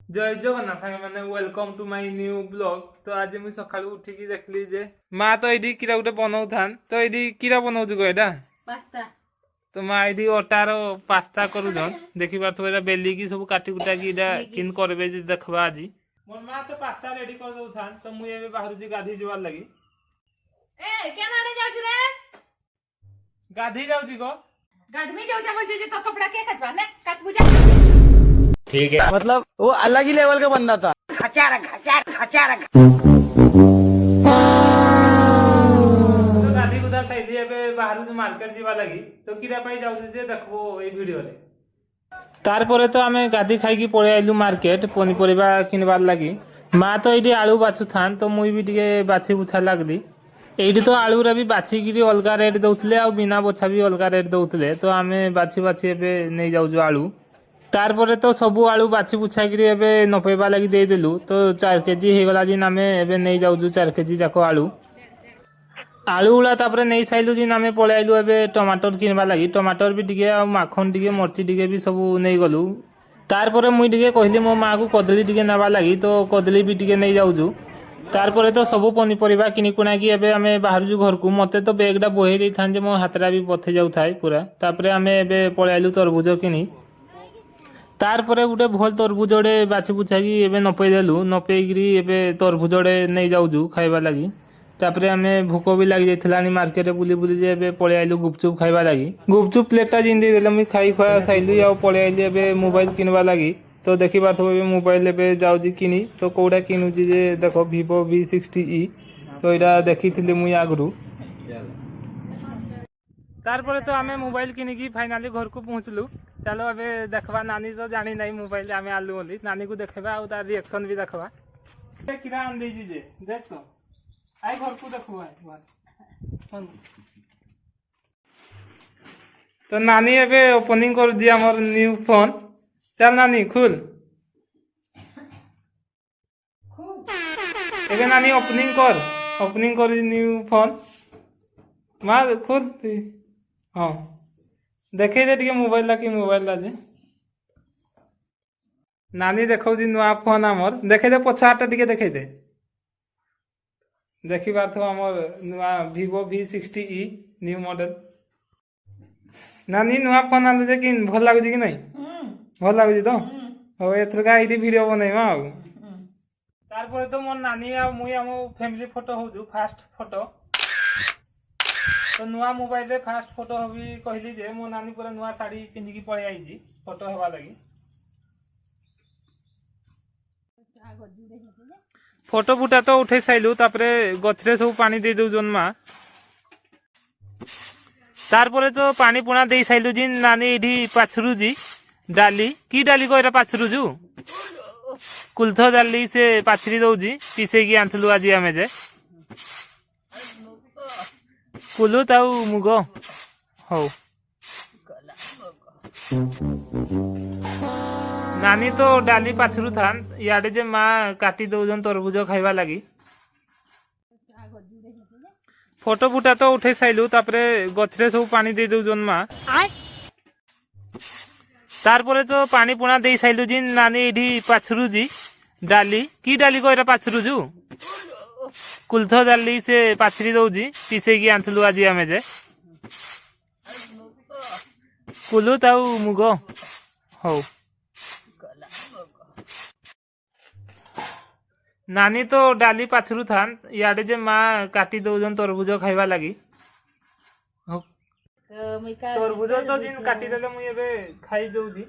जय जगन्नाथ सांगे माने welcome to my new blog. तो आज मुझे सकाळू उठिकी देखली जे माँ तो एडी किरा गुटे बनाउथान। तो एडी किरा बनाउछु को एटा पास्ता। तो माँ एडी ओटार पास्ता करूछन। देखि बात एटा बेली की सब काटी कुटा की एटा किन करबे जे देखबा आजी। मोर माँ तो पास्ता रेडी कर दउथान। तो मुई एबे बाहर जी गाधी जवार लगी। ए केना रे जाउछु रे? गाधी जाउची को गाधमी जाउचा बोल जे तो कपड़ा के खतवा ने काच बुझा। ठीक है, मतलब वो अलग ही लेवल का बंदा था। तो गाधी गुदा सैली एबे बाहर जो मार्केट जीवा लगी। तो किरा पाई जाउची जे देखबो ए वीडियो रे। तार परे तो आमे गाधी खाई की पळे आइलु मार्केट पनी परिबा किनबार लगी। माँ तो एडी आलू बाछु थान। तो मुई भी टिके बाछि बुछा लागली। एडी तो आलू रे भी बाछि गिरी अलगा रेट दउतले आ बिना बोछा भी अलगा रेट दउतले। तो आमे बाछि बाछि एबे नै जाउजु आलू। तार परे तो सबु आलू बाछि बुछा गिरी एबे नपेबा लगी दे देलु। तो 4 केजी हे गला जिन आमे एबे नै जाउजु 4 केजी जाको आलू। आलू उला तापरे नै साइलु जिन आमे पळे आइलु एबे टमाटर किनबा लगी। टमाटर भी टिके आ माखन टिके मर्ची टिके भी सबु नै गलु। तार परे मुई टिके कहली मो माँ को कदली टिके नबा लगी। तो कदली भी टिके नै जाउजु। तार परे तो सबु पनी परिबा किनि कुना की एबे आमे बाहर जु घर को मते तो बैगडा बोहे दै थान जे मो हातरा भी पथे जाउ थाय पूरा। तापरे आमे एबे पळे आइलु तरबुज किनि। तार परे गुटे भल तरबुजड़े बाछि बुछाकी एबे नपे देलु। नपेगिरी एबे तरबुजड़े नै जाउजु खाइबा लागि। तापरे आमे भूको भी लागि जाइथलानी मार्केट रे बुली बुली जे एबे पळे आइलु गुपचुप खाइबा लागि। गुपचुप प्लेटटा जिंदी देले मी खाइ खा साइलु या पळे आइलु एबे मोबाइल किनबा लागि। तो देखि बाथबे एबे मोबाइल एबे जाउजी किनी। तो कोडा किनुजी जे देखो Vivo V60e। तो एडा देखिथिले मुई आगरु। तार परे तो आमे मोबाइल किनी की फाइनली घर को पहुंचलु। चलो अबे देखबा नानी तो जानी नहीं मोबाइल आमे आलू बोली नानी को देखबा और तार रिएक्शन भी देखबा। किरा आन देजी जे देख तो आई घर को देखबा घर। तो नानी एबे ओपनिंग कर दिया हमर न्यू फोन। चल नानी खुल। एबे नानी ओपनिंग कर न्यू फोन। मार खुल हाँ देखे दे टिके मोबाइल ला कि मोबाइल ला जे नानी देखौ जी नुआ फोन हमर देखे दे पछाटा टिके देखे दे देखि बार तो हमर नुआ Vivo V60e न्यू मॉडल। नानी नुआ फोन आले जे कि भल लागु जी कि नहीं भल लागु जी तो हो एथर का आईडी वीडियो बनेमा आ तार परे तो मोर नानी आ मुई हम फैमिली फोटो होजु फास्ट फोटो। तो नुआ मोबाइल रे फास्ट फोटो हबी कहली जे मो नानी पूरा नुआ साड़ी पिंधी की पळे आइजी फोटो हेबा लगी। फोटो फुटा तो उठे साइलु। तापरे गछरे सब पानी दे दउ जन्मा। तार परे तो पानी पुना दे साइलु जिन नानी एठी पाछरु जी डाली की डाली को एरा पाछरु जु कुलथ डाली से पाछरी दउजी पिसे की आंथलु आजी आमे जे कुलु ताऊ मुगो हौ नानी तो डाली पाछरु थान याडे जे माँ काटी दउजन तरबुज खाइबा लगी। फोटो फुटा तो उठे साइलु। तापरे गछरे सब पानी दे दउजन माँ। तार परे तो पानी पुना दे साइलु जिन नानी एठी पाछरु जी डाली की डाली को एरा पाछरु जु कुलथ डाली से पाछरी दउजी पिसे की आंथलु आजी आमे जे कुलु ताऊ मुगो हौ नानी तो डाली पाछरु थान याडे जे माँ काटी दउजन तरबुज खाइबा लगी। तरबुज तो जिन काटी देले मुई एबे खाइ दउजी।